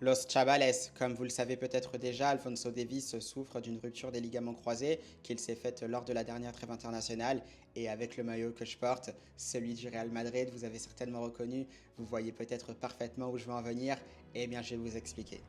Los Chavales, comme vous le savez peut-être déjà, Alphonso Davies souffre d'une rupture des ligaments croisés qu'il s'est faite lors de la dernière trêve internationale. Et avec le maillot que je porte, celui du Real Madrid, vous avez certainement reconnu, vous voyez peut-être parfaitement où je veux en venir. Eh bien, je vais vous expliquer.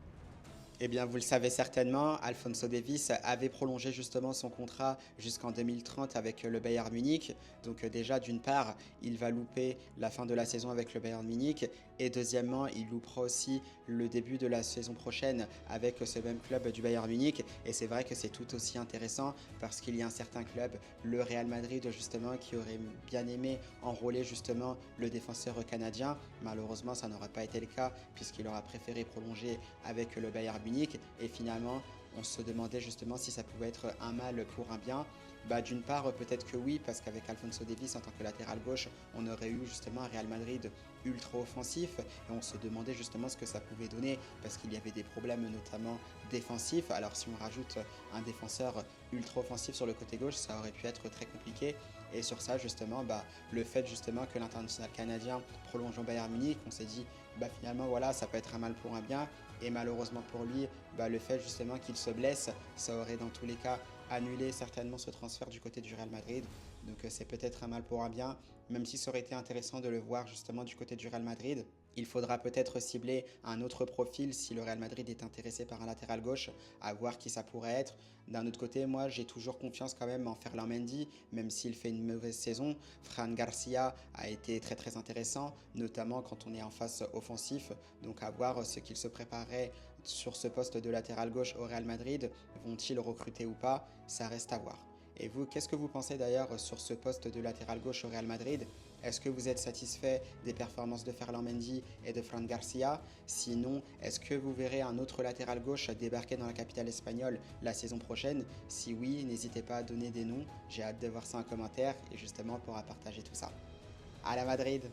Eh bien, vous le savez certainement, Alphonso Davies avait prolongé justement son contrat jusqu'en 2030 avec le Bayern Munich. Donc déjà, d'une part, il va louper la fin de la saison avec le Bayern Munich. Et deuxièmement, il loupera aussi le début de la saison prochaine avec ce même club du Bayern Munich. Et c'est vrai que c'est tout aussi intéressant parce qu'il y a un certain club, le Real Madrid justement, qui aurait bien aimé enrôler justement le défenseur canadien. Malheureusement, ça n'aura pas été le cas puisqu'il aura préféré prolonger avec le Bayern Munich. Et finalement, on se demandait justement si ça pouvait être un mal pour un bien. Bah, d'une part, peut-être que oui, parce qu'avec Alphonso Davies en tant que latéral gauche, on aurait eu justement un Real Madrid ultra offensif et on se demandait justement ce que ça pouvait donner parce qu'il y avait des problèmes notamment défensifs. Alors si on rajoute un défenseur ultra offensif sur le côté gauche, ça aurait pu être très compliqué. Et sur ça justement, bah, le fait justement que l'international canadien prolonge en Bayern Munich, on s'est dit bah, finalement voilà, ça peut être un mal pour un bien. Et malheureusement pour lui, bah, le fait justement qu'il se blesse, ça aurait dans tous les cas annulé certainement ce transfert du côté du Real Madrid. Donc c'est peut-être un mal pour un bien, même si ça aurait été intéressant de le voir justement du côté du Real Madrid. Il faudra peut-être cibler un autre profil si le Real Madrid est intéressé par un latéral gauche, à voir qui ça pourrait être. D'un autre côté, moi j'ai toujours confiance quand même en Ferland Mendy, même s'il fait une mauvaise saison. Fran Garcia a été très très intéressant, notamment quand on est en face offensif. Donc à voir ce qu'il se préparait sur ce poste de latéral gauche au Real Madrid. Vont-ils recruter ou pas? Ça reste à voir. Et vous, qu'est-ce que vous pensez d'ailleurs sur ce poste de latéral gauche au Real Madrid? Est-ce que vous êtes satisfait des performances de Ferland Mendy et de Fran Garcia? Sinon, est-ce que vous verrez un autre latéral gauche débarquer dans la capitale espagnole la saison prochaine? Si oui, n'hésitez pas à donner des noms. J'ai hâte de voir ça en commentaire et justement on pourra partager tout ça. À la Madrid!